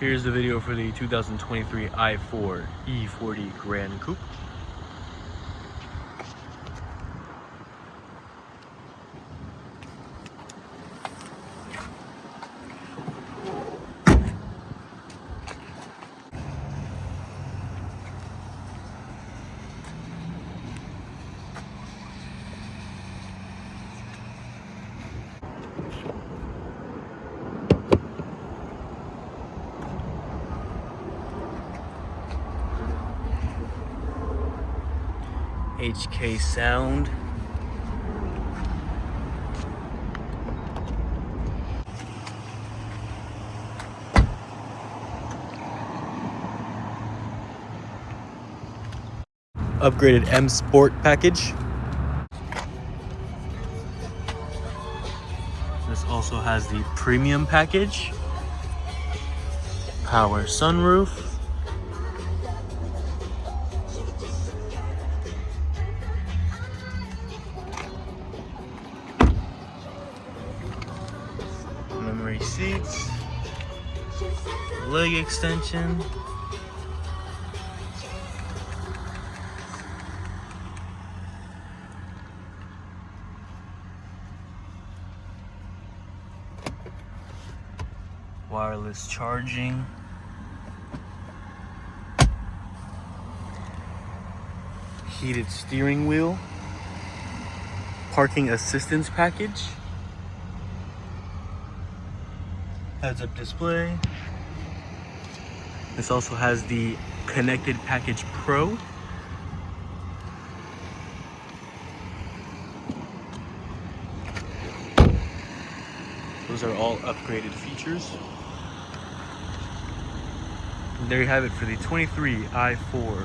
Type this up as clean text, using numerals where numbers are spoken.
Here's the video for the 2023 i4 E40 Gran Coupe. HK sound. Upgraded M Sport package. This also has the premium package. Power sunroof. Memory seats, leg extension, wireless charging, heated steering wheel, parking assistance package, heads-up display. This also has the Connected Package Pro. Those are all upgraded features. And there you have it for the 23 i4